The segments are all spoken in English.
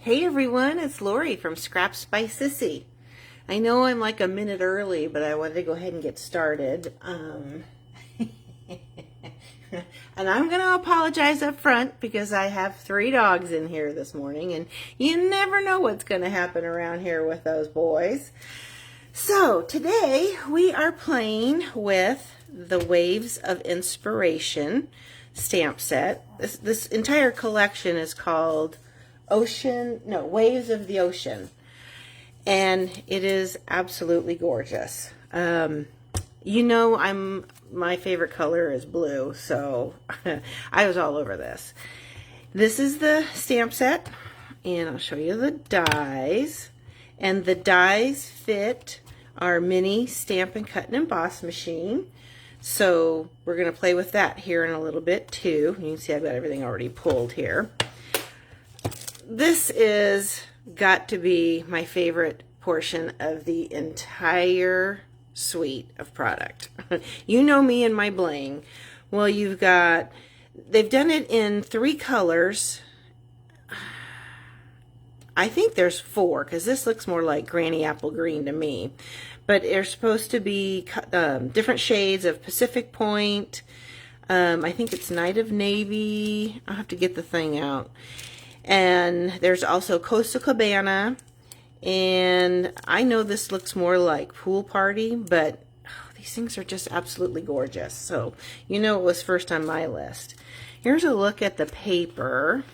Hey everyone, it's Lori from Scraps by Sissy. I know I'm like a minute early, but I wanted to go ahead and get started. And I'm going to apologize up front because I have 3 dogs in here this morning, and you never know what's going to happen around here with those boys. So today we are playing with the Waves of Inspiration stamp set. This entire collection is called Waves of the Ocean, and it is absolutely gorgeous. You know, my favorite color is blue, so I was all over this. This is the stamp set, and I'll show you the dies. And the dies fit our mini Stamp and Cut and Emboss machine. So we're going to play with that here in a little bit too. You can see I've got everything already pulled here. This is got to be my favorite portion of the entire suite of product. You know me and my bling. Well, they've done it in 3 colors. I think there's 4 because this looks more like Granny Apple Green to me. But they're supposed to be different shades of Pacific Point. I think it's Night of Navy. I'll have to get the thing out. And there's also Coastal Cabana, and I know this looks more like Pool Party, but these things are just absolutely gorgeous. So you know it was first on my list. Here's a look at the paper,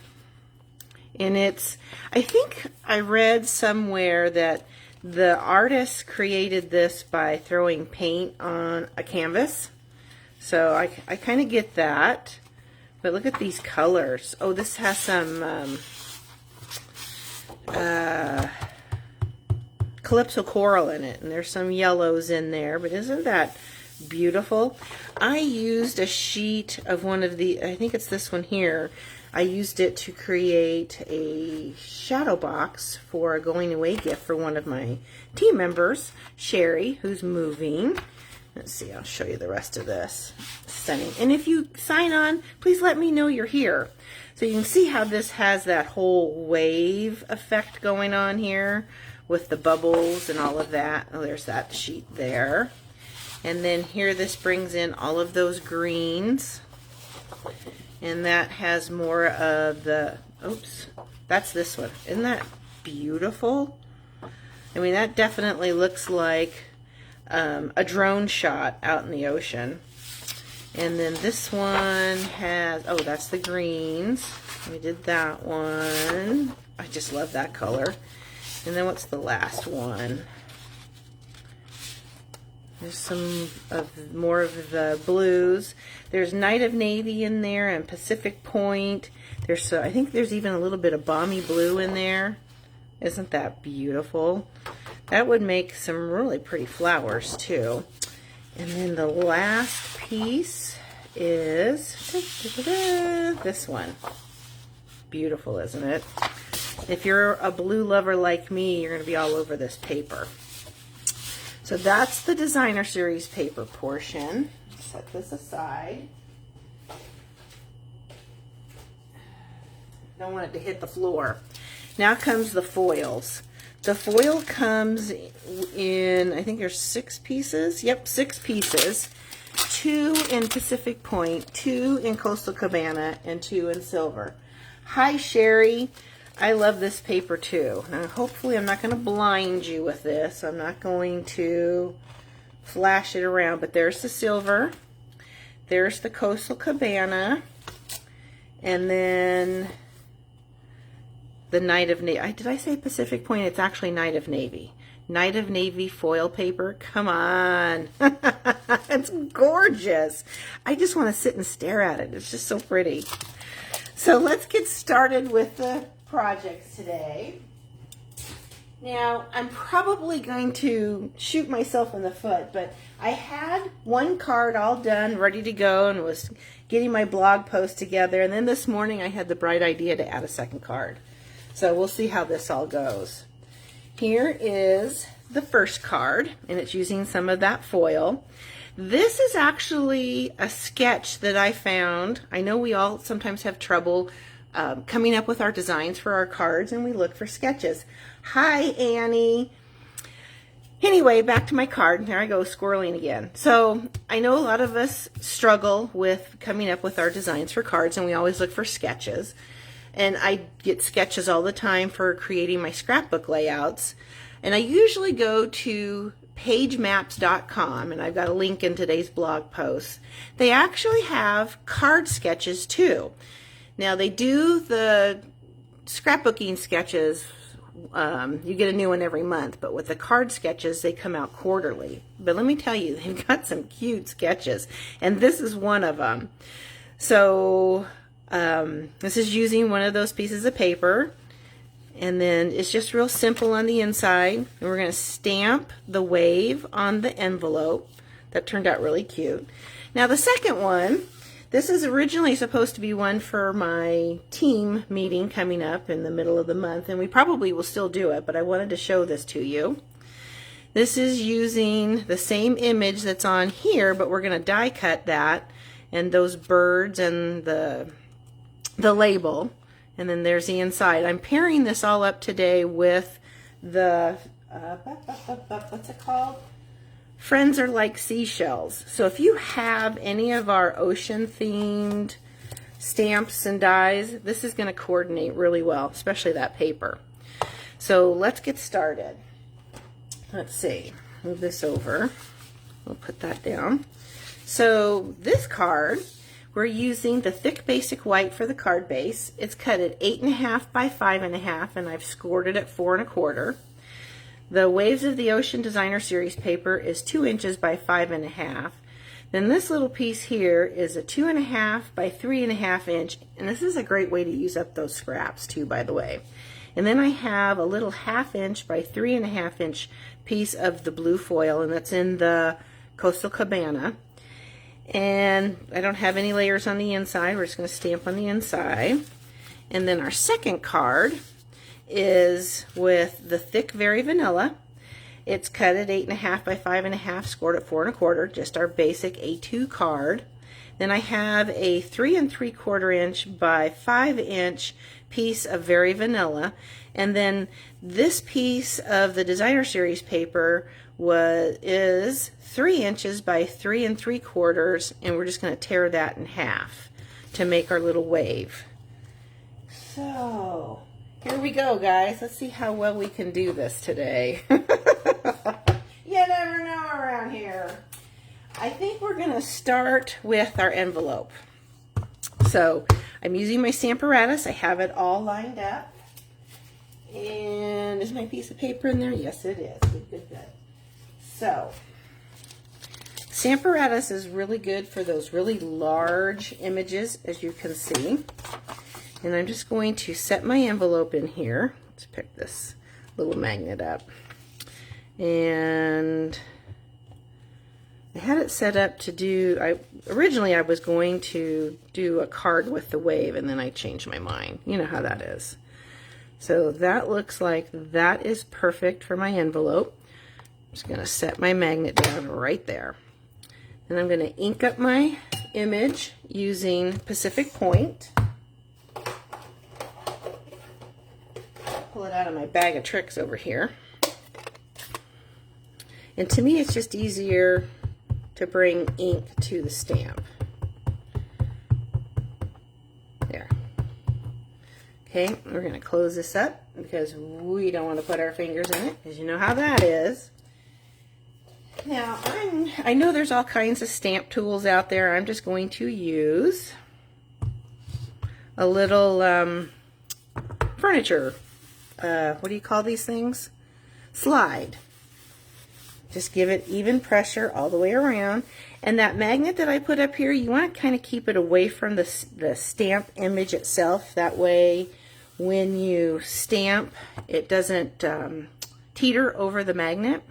and I think I read somewhere that the artist created this by throwing paint on a canvas. So I kind of get that. But look at these colors. Oh, this has some Calypso Coral in it. And there's some yellows in there. But isn't that beautiful? I used a sheet of one of the, I think it's this one here. I used it to create a shadow box for a going away gift for one of my team members, Sherry, who's moving. Let's see, I'll show you the rest of this. Stunning. And if you sign on, please let me know you're here. So you can see how this has that whole wave effect going on here with the bubbles and all of that. Oh, there's that sheet there. And then here this brings in all of those greens. And that has more of the, oops, that's this one. Isn't that beautiful? I mean, that definitely looks like a drone shot out in the ocean. And then this one has, oh, that's the greens. We did that one. I just love that color. And then what's the last one? There's some more of the blues. There's Night of Navy in there and Pacific Point. I think there's even a little bit of Balmy Blue in there. Isn't that beautiful? That would make some really pretty flowers too. And then the last piece is this one. Beautiful, isn't it? If you're a blue lover like me, you're going to be all over this paper. So that's the designer series paper portion. Set this aside. Don't want it to hit the floor. Now comes the foils. The foil comes in, I think there's 6 pieces. Yep, 6 pieces. 2 in Pacific Point, 2 in Coastal Cabana, and 2 in silver. Hi, Sherry. I love this paper too. Now, hopefully I'm not going to blind you with this. I'm not going to flash it around, but there's the silver. There's the Coastal Cabana. And then the Night of Navy. Did I say Pacific Point? It's actually Night of Navy. Night of Navy foil paper. Come on. It's gorgeous. I just want to sit and stare at it. It's just so pretty. So let's get started with the projects today. Now, I'm probably going to shoot myself in the foot, but I had one card all done, ready to go, and was getting my blog post together, and then this morning I had the bright idea to add a second card. So we'll see how this all goes. Here is the first card, and it's using some of that foil. This is actually a sketch that I found. I know we all sometimes have trouble coming up with our designs for our cards, and we look for sketches. Hi, Annie. Anyway, back to my card. There I go, squirreling again. So I know a lot of us struggle with coming up with our designs for cards, and we always look for sketches. And I get sketches all the time for creating my scrapbook layouts. And I usually go to pagemaps.com, and I've got a link in today's blog post. They actually have card sketches too. Now they do the scrapbooking sketches, you get a new one every month, but with the card sketches, they come out quarterly. But let me tell you, they've got some cute sketches, and this is one of them. So this is using one of those pieces of paper, and then it's just real simple on the inside. And we're going to stamp the wave on the envelope. That turned out really cute. Now the second one, this is originally supposed to be one for my team meeting coming up in the middle of the month, and we probably will still do it, but I wanted to show this to you. This is using the same image that's on here, but we're going to die cut that, and those birds and the label, and then there's the inside. I'm pairing this all up today with the, what's it called? Friends Are Like Seashells. So if you have any of our ocean themed stamps and dies, this is going to coordinate really well, especially that paper. So let's get started. Let's see, move this over. We'll put that down. So this card, we're using the thick basic white for the card base. It's cut at 8.5 by 5.5, and I've scored it at 4 1/4. The Waves of the Ocean Designer Series paper is 2 inches by 5.5. Then this little piece here is a 2.5 by 3.5 inch, and this is a great way to use up those scraps too, by the way. And then I have a little 1/2 inch by 3.5 inch piece of the blue foil, and that's in the Coastal Cabana. And I don't have any layers on the inside. We're just going to stamp on the inside. And then our second card is with the thick Very Vanilla. It's cut at 8.5 by 5.5, scored at 4 1/4, just our basic A2 card. Then I have a 3 3/4 inch by 5 inch piece of Very Vanilla, and then this piece of the Designer Series paper is 3 inches by 3 3/4, and we're just going to tear that in half to make our little wave. So here we go, guys. Let's see how well we can do this today. You never know around here. I think we're going to start with our envelope. So I'm using my Stamparatus. I have it all lined up. And is my piece of paper in there? Yes, it is. Good, good, good. So Stamparatus is really good for those really large images, as you can see. And I'm just going to set my envelope in here. Let's pick this little magnet up. And I had it set up to do, originally I was going to do a card with the wave, and then I changed my mind. You know how that is. So that looks like that is perfect for my envelope. I'm just going to set my magnet down right there. And I'm going to ink up my image using Pacific Point. Pull it out of my bag of tricks over here. And to me, it's just easier to bring ink to the stamp. There. Okay, we're going to close this up because we don't want to put our fingers in it, because you know how that is. Now, I know there's all kinds of stamp tools out there. I'm just going to use a little furniture, what do you call these things? Slide. Just give it even pressure all the way around. And that magnet that I put up here, you want to kind of keep it away from the stamp image itself. That way, when you stamp, it doesn't teeter over the magnet.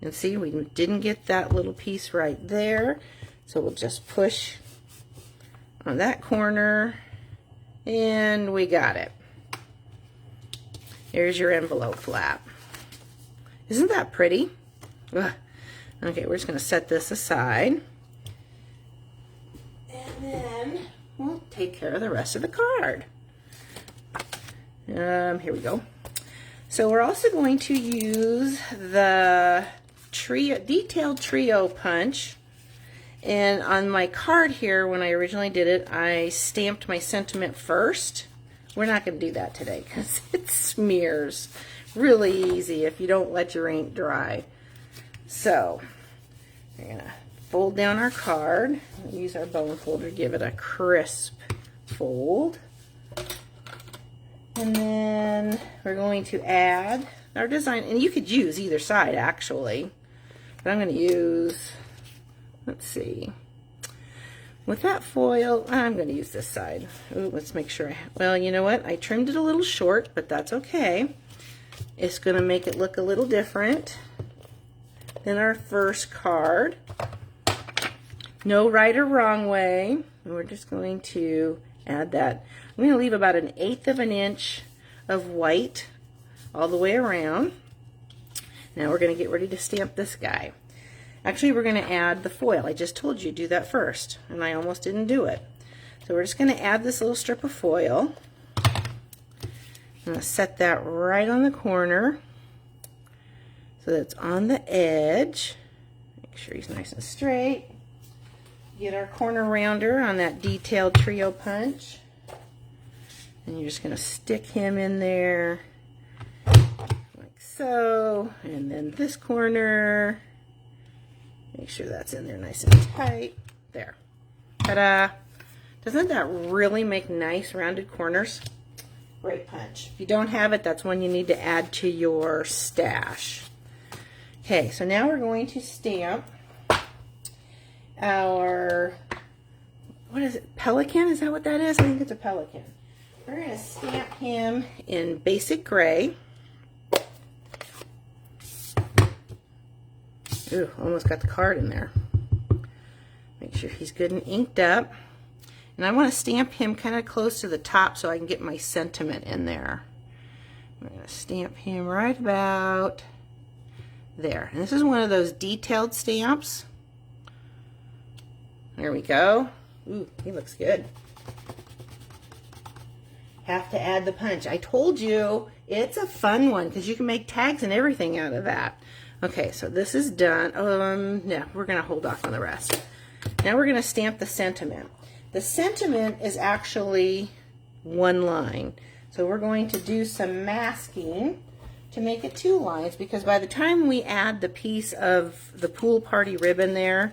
And see, we didn't get that little piece right there. So we'll just push on that corner, and we got it. There's your envelope flap. Isn't that pretty? Ugh. Okay, we're just going to set this aside. And then, well, take care of the rest of the card. Here we go. So we're also going to use the detailed trio punch. And on my card here, when I originally did it, I stamped my sentiment first. We're not going to do that today because it smears really easy if you don't let your ink dry. So we're going to fold down our card. Use our bone folder to give it a crisp fold. And then we're going to add our design. And you could use either side actually. But I'm going to use, let's see, with that foil, I'm going to use this side. Ooh, let's make sure. Well, you know what? I trimmed it a little short, but that's okay. It's going to make it look a little different than our first card. No right or wrong way. And we're just going to add that. I'm going to leave about 1/8 of an inch of white all the way around. Now we're going to get ready to stamp this guy. Actually, we're going to add the foil. I just told you do that first, and I almost didn't do it. So we're just going to add this little strip of foil. I'm going to set that right on the corner so that it's on the edge. Make sure he's nice and straight. Get our corner rounder on that detailed trio punch. And you're just going to stick him in there like so. And then this corner. Make sure that's in there nice and tight. There. Ta-da! Doesn't that really make nice rounded corners? Great punch. If you don't have it, that's one you need to add to your stash. Okay, so now we're going to stamp our, what is it, pelican? Is that what that is? I think it's a pelican. We're going to stamp him in basic gray. Ooh, almost got the card in there. Make sure he's good and inked up. And I want to stamp him kind of close to the top so I can get my sentiment in there. I'm going to stamp him right about there. And this is one of those detailed stamps. There we go. Ooh, he looks good. Have to add the punch. I told you it's a fun one because you can make tags and everything out of that. Okay, so this is done. Yeah, we're going to hold off on the rest. Now we're going to stamp the sentiment. The sentiment is actually one line. So we're going to do some masking to make it 2 lines because by the time we add the piece of the pool party ribbon there,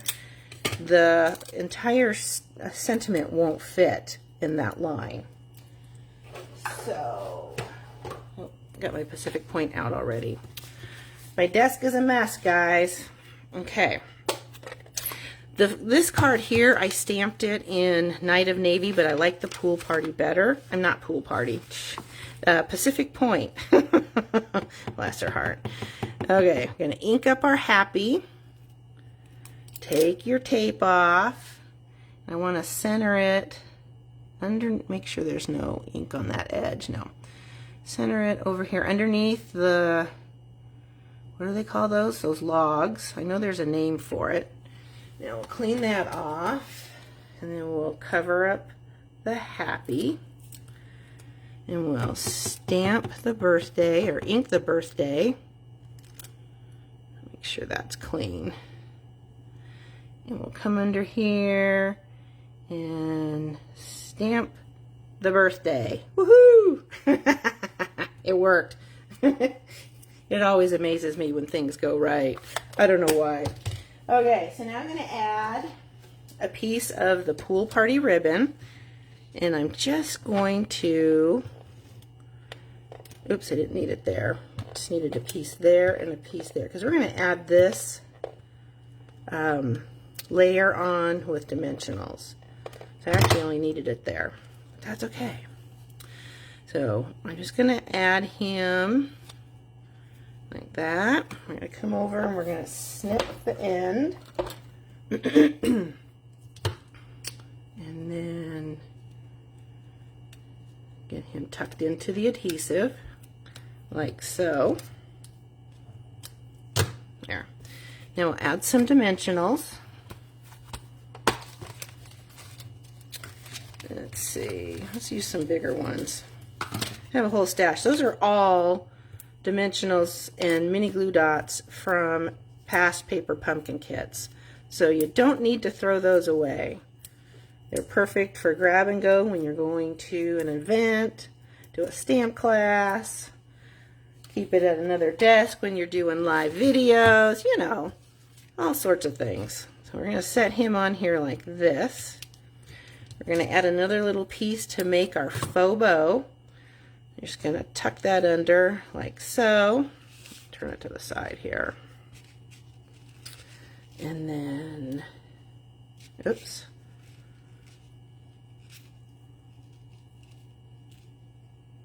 the entire sentiment won't fit in that line. So, oh, got my Pacific Point out already. My desk is a mess, guys. Okay. This card here, I stamped it in Night of Navy, but I like the pool party better. I'm not pool party. Pacific Point. Bless her heart. Okay, we're going to ink up our happy. Take your tape off. I want to center it under, make sure there's no ink on that edge. No. Center it over here underneath the, what do they call those? Those logs. I know there's a name for it. Now we'll clean that off, and then we'll cover up the happy, and we'll stamp the birthday, or ink the birthday. Make sure that's clean. And we'll come under here and stamp the birthday. Woohoo! It worked. It always amazes me when things go right. I don't know why. Okay, so now I'm going to add a piece of the pool party ribbon, and I'm just going to, oops, I didn't need it there. Just needed a piece there and a piece there, because we're going to add this layer on with dimensionals. So I actually only needed it there, but that's okay. So I'm just going to add him like that. We're going to come over and we're going to snip the end. And then get him tucked into the adhesive like so. There. Now we'll add some dimensionals. let's see. Let's use some bigger ones. I have a whole stash. Those are all dimensionals and mini glue dots from past paper pumpkin kits. So you don't need to throw those away. They're perfect for grab and go when you're going to an event, to a stamp class, keep it at another desk when you're doing live videos, you know, all sorts of things. So we're going to set him on here like this. We're going to add another little piece to make our faux bow. You're just going to tuck that under like so. Turn it to the side here. And then, oops.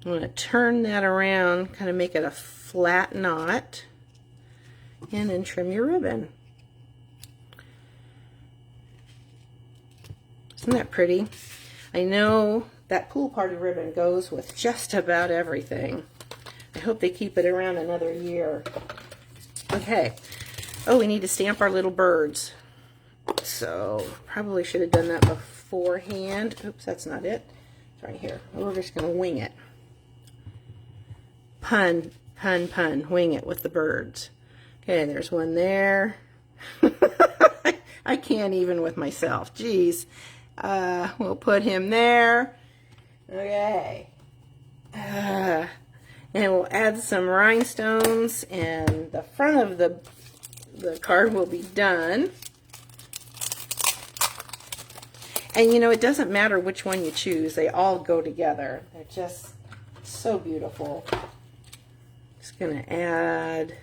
I'm going to turn that around, kind of make it a flat knot, and then trim your ribbon. Isn't that pretty? I know that pool party ribbon goes with just about everything. I hope they keep it around another year. Okay. Oh, we need to stamp our little birds. So, probably should have done that beforehand. Oops, that's not it. It's right here. We're just going to wing it. Pun, pun, pun. Wing it with the birds. Okay, there's one there. I can't even with myself. Jeez. We'll put him there. Okay. And we'll add some rhinestones, and the front of the card will be done. And you know, it doesn't matter which one you choose. They all go together. They're just so beautiful. Just going to add,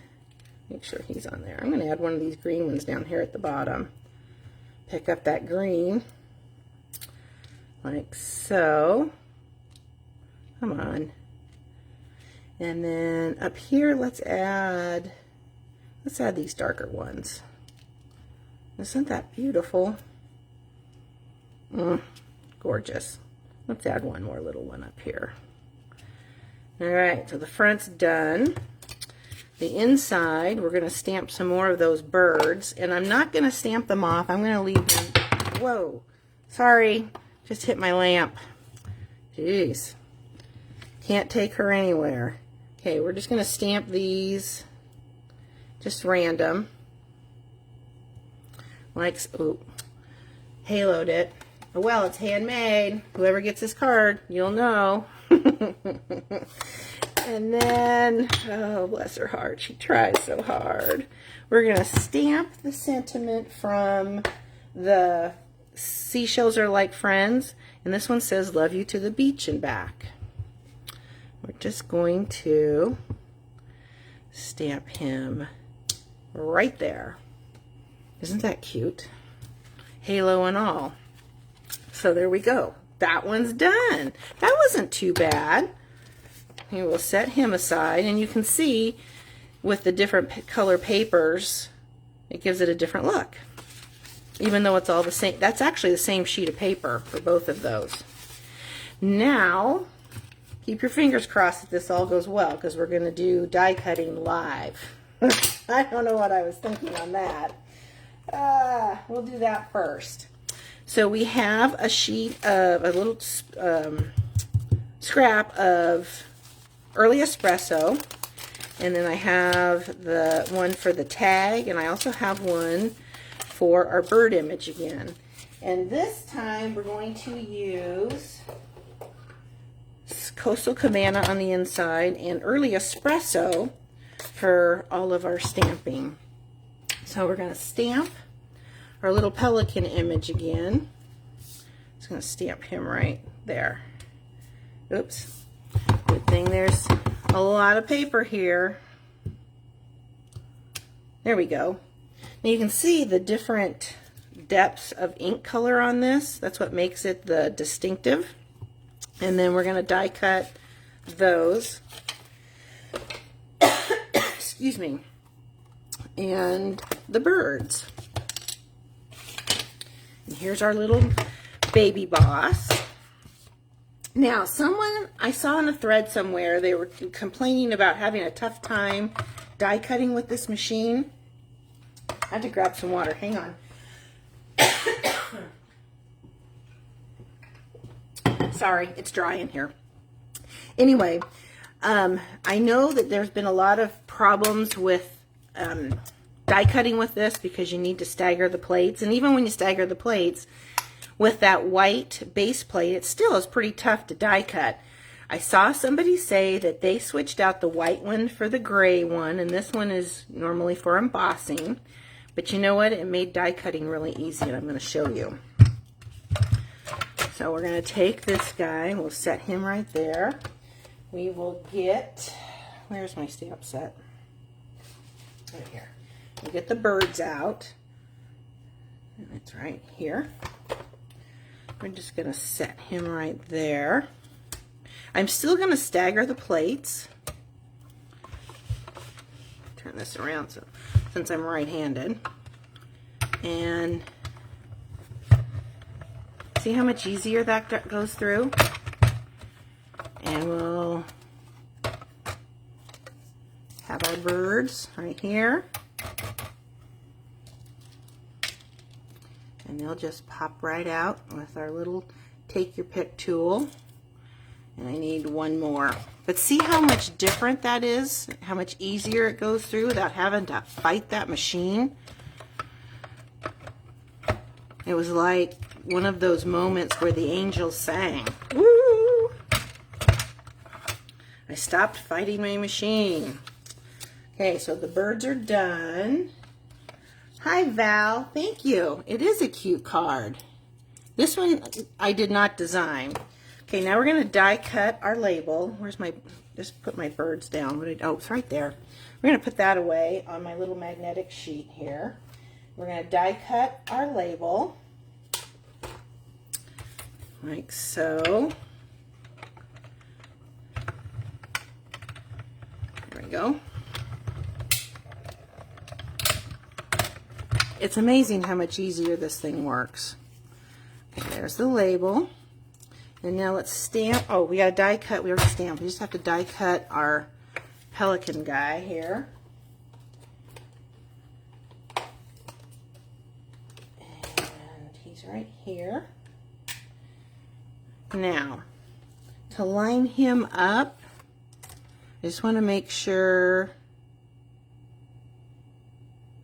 make sure he's on there. I'm going to add one of these green ones down here at the bottom. Pick up that green. Like so. Come on. And then up here, let's add these darker ones. Isn't that beautiful? Gorgeous. Let's add one more little one up here. Alright, so the front's done. The inside, we're going to stamp some more of those birds. And I'm not going to stamp them off. I'm going to leave them. Whoa. Sorry. Just hit my lamp. Jeez. Can't take her anywhere. Okay, we're just going to stamp these. Just random. Like, oh, haloed it. Oh, well, it's handmade. Whoever gets this card, you'll know. And then, oh, bless her heart, she tries so hard. We're going to stamp the sentiment from the Seashells Are Like Friends. And this one says, love you to the beach and back. We're just going to stamp him right there. Isn't that cute? Halo and all. So there we go. That one's done. That wasn't too bad. We will set him aside, and you can see with the different color papers, it gives it a different look. Even though it's all the same. That's actually the same sheet of paper for both of those. Now, keep your fingers crossed that this all goes well, because we're going to do die cutting live. I don't know what I was thinking on that. We'll do that first. So we have a sheet of, a little scrap of early espresso, and then I have the one for the tag, and I also have one for our bird image again. And this time we're going to use Coastal Cabana on the inside and early espresso for all of our stamping. So we're going to stamp our little pelican image again. Just going to stamp him right there. Oops. Good thing there's a lot of paper here. There we go. Now you can see the different depths of ink color on this. That's what makes it the distinctive. And then we're going to die cut those. Excuse me. And the birds. And here's our little baby boss. Now, I saw on a thread somewhere, they were complaining about having a tough time die cutting with this machine. I had to grab some water. Hang on. Sorry, it's dry in here. Anyway, I know that there's been a lot of problems with die cutting with this because you need to stagger the plates. And even when you stagger the plates with that white base plate, it still is pretty tough to die cut. I saw somebody say that they switched out the white one for the gray one, and this one is normally for embossing. But you know what? It made die cutting really easy, and I'm going to show you. So we're going to take this guy, we'll set him right there. We will get, where's my stamp set? Right here. We'll get the birds out. And it's right here. We're just going to set him right there. I'm still going to stagger the plates. Turn this around since I'm right-handed. And see how much easier that goes through? And we'll have our birds right here. And they'll just pop right out with our little take your pick tool. And I need one more. But see how much different that is? How much easier it goes through without having to fight that machine? It was like one of those moments where the angels sang. Woo! I stopped fighting my machine. Okay, so the birds are done. Hi, Val. Thank you. It is a cute card. This one I did not design. Okay, now we're going to die cut our label. Where's my, just put my birds down. Oh, it's right there. We're going to put that away on my little magnetic sheet here. We're going to die cut our label. Like so. There we go. It's amazing how much easier this thing works. Okay, there's the label. And now let's stamp. Oh, we got to die cut. We already stamped. We just have to die cut our pelican guy here. And he's right here. Now, to line him up, I just want to make sure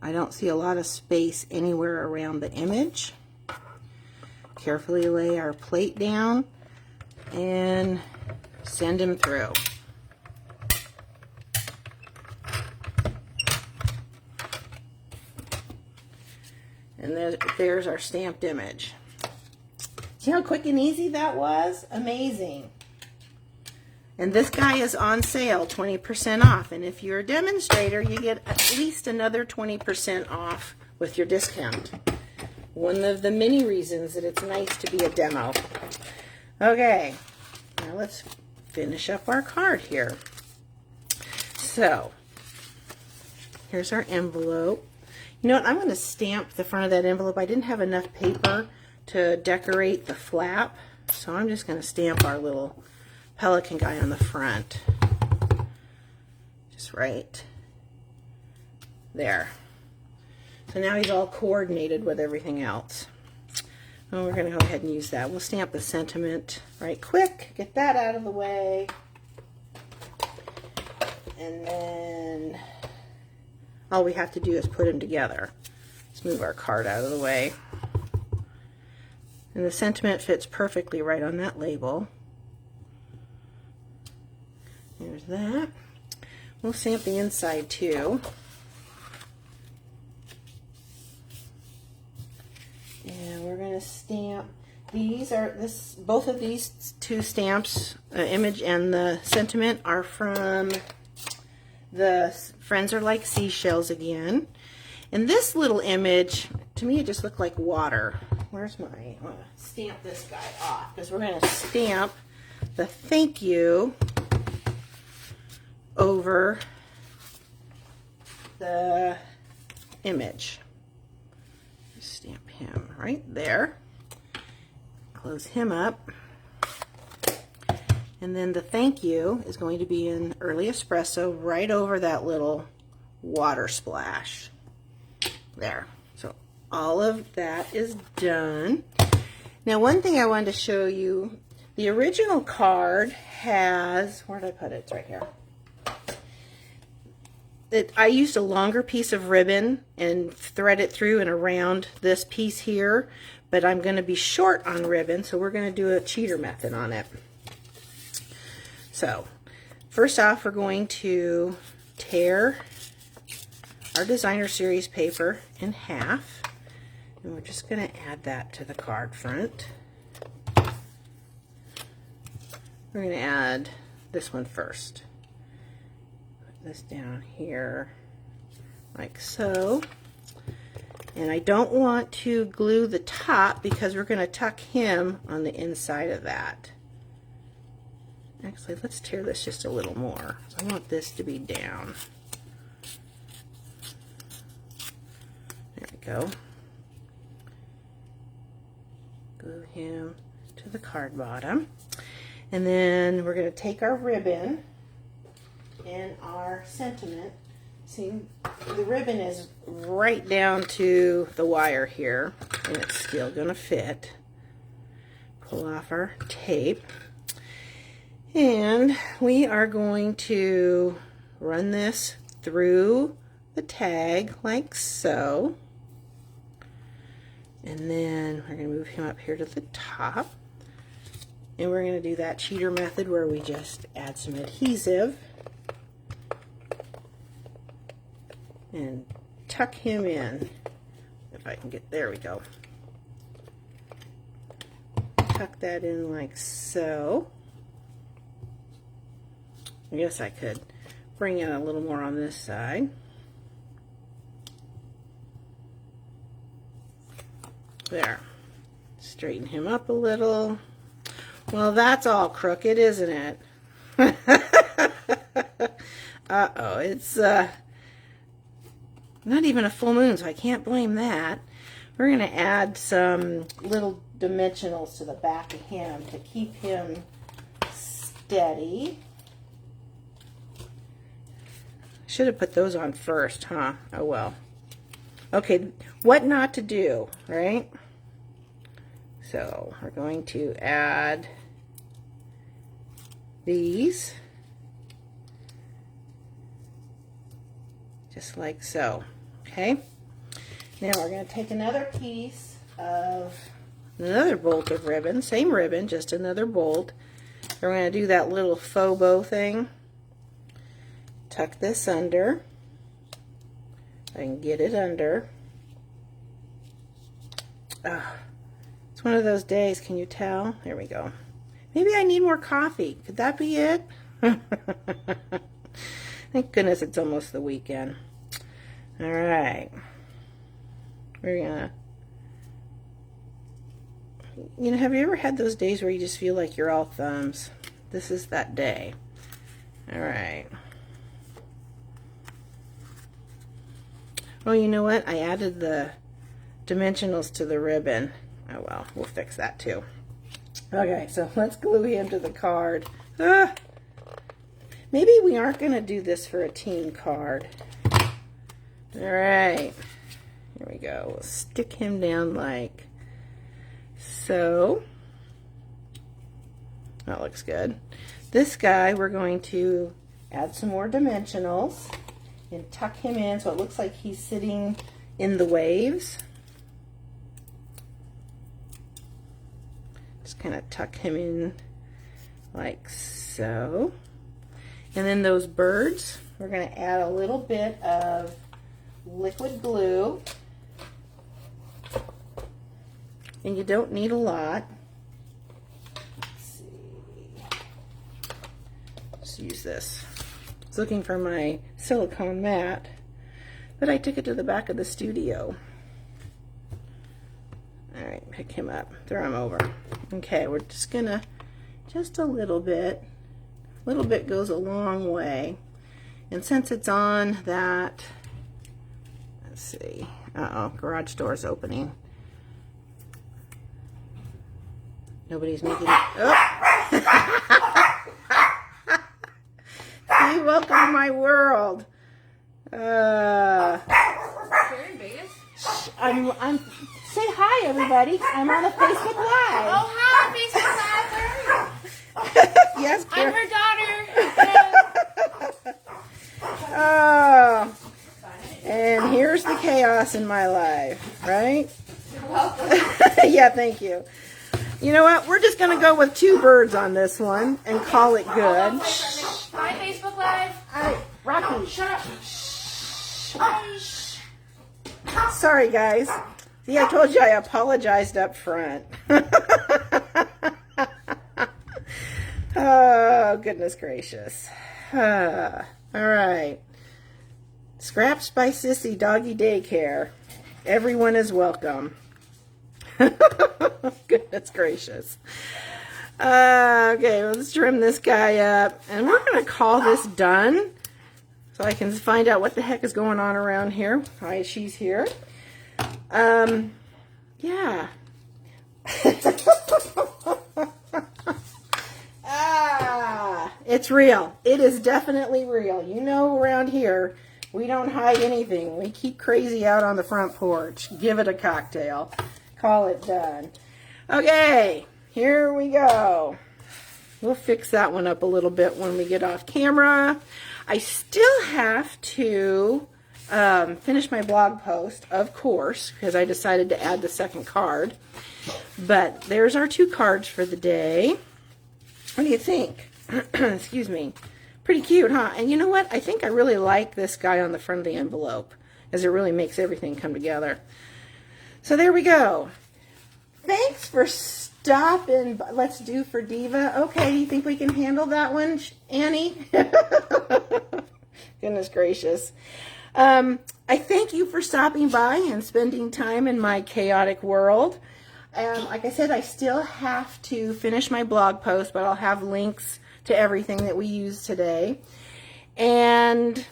I don't see a lot of space anywhere around the image. Carefully lay our plate down and send him through. And there's our stamped image. See how quick and easy that was? Amazing. And this guy is on sale, 20% off. And if you're a demonstrator, you get at least another 20% off with your discount. One of the many reasons that it's nice to be a demo. Okay, now let's finish up our card here. So, here's our envelope. You know what, I'm going to stamp the front of that envelope. I didn't have enough paper to decorate the flap, so I'm just going to stamp our little pelican guy on the front. Just right there. So now he's all coordinated with everything else. And we're going to go ahead and use that. We'll stamp the sentiment right quick. Get that out of the way. And then all we have to do is put them together. Let's move our card out of the way. And the sentiment fits perfectly right on that label. There's that. We'll stamp the inside too. And we're going to stamp these. Both of these two stamps, the image and the sentiment, are from the Friends Are Like Seashells again. And this little image, to me, it just looked like water. Where's my, I'm going to stamp this guy off because we're going to stamp the thank you over the image. Stamp him right there. Close him up. And then the thank you is going to be in Early Espresso right over that little water splash. There. So all of that is done. Now one thing I wanted to show you, The original card has, where did I put it? It's right here. I used a longer piece of ribbon and thread it through and around this piece here, but I'm going to be short on ribbon, so we're going to do a cheater method on it. So, first off, we're going to tear our designer series paper in half, and we're just going to add that to the card front. We're going to add this one first. This down here like so, and I don't want to glue the top because we're going to tuck him on the inside of that. Actually, let's tear this just a little more. I want this to be down. There we go. Glue him to the card bottom, and then we're going to take our ribbon and our sentiment. See, the ribbon is right down to the wire here, and it's still going to fit. Pull off our tape, and we are going to run this through the tag like so, and then we're going to move him up here to the top, and we're going to do that cheater method where we just add some adhesive and tuck him in. If I can get, there we go. Tuck that in like so. I guess I could bring in a little more on this side. There. Straighten him up a little. Well, that's all crooked, isn't it? Uh-oh, it's not even a full moon, so I can't blame that. We're going to add some little dimensionals to the back of him to keep him steady. Should have put those on first, huh? Oh well. Okay, what not to do, right? So we're going to add these. Just like so. Okay, now we're going to take another piece of another bolt of ribbon, same ribbon, just another bolt. We're going to do that little faux bow thing. Tuck this under. I can get it under. It's one of those days, can you tell? There we go. Maybe I need more coffee. Could that be it? Thank goodness it's almost the weekend. All right. We're gonna, you know, have you ever had those days where you just feel like you're all thumbs? This is that day. All right. Oh, you know what? I added the dimensionals to the ribbon. Oh well, we'll fix that too. Okay, so let's glue him to the card. Maybe we aren't going to do this for a teen card. Alright, here we go. We'll stick him down like so. That looks good. This guy, we're going to add some more dimensionals and tuck him in so it looks like he's sitting in the waves. Just kind of tuck him in like so. And then those birds, we're going to add a little bit of liquid glue. And you don't need a lot. Let's see. Just use this. I was looking for my silicone mat, but I took it to the back of the studio. Alright, pick him up, throw him over. Okay, we're just gonna, just a little bit. A little bit goes a long way. And since it's on that, let's see, uh-oh, garage door's opening. Nobody's making it. Oh. See, welcome to my world. You're in Vegas? Say hi, everybody. I'm on a Facebook Live. Oh, hi, Facebook Live. Where are you? Yes, I'm Karen. her daughter. Oh, and here's the chaos in my life, right? You're welcome. Yeah, thank you. You know what? We're just going to go with 2 birds on this one and call it good. Bye, Facebook Live. Hi, Rocky. Shut up. Sorry, guys. See, I told you I apologized up front. Oh, goodness gracious. All right. Scraps by Sissy Doggy Daycare. Everyone is welcome. Goodness gracious. Okay, let's trim this guy up. And we're going to call this done. So I can find out what the heck is going on around here. Hi, she's here. Yeah. It's real. It is definitely real. You know, around here, we don't hide anything. We keep crazy out on the front porch. Give it a cocktail. Call it done. Okay, here we go. We'll fix that one up a little bit when we get off camera. I still have to finish my blog post, of course, because I decided to add the second card. But there's our 2 cards for the day. What do you think? Excuse me. Pretty cute, huh? And you know what? I think I really like this guy on the front of the envelope, as it really makes everything come together. So there we go. Thanks for stopping. Let's do for Diva. Okay, do you think we can handle that one, Annie? Goodness gracious. I thank you for stopping by and spending time in my chaotic world. Like I said, I still have to finish my blog post, but I'll have links to everything that we use today. And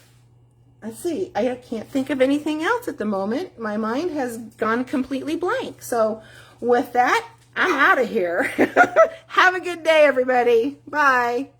let's see, I can't think of anything else at the moment. My mind has gone completely blank. So with that, I'm out of here. Have a good day, everybody. Bye.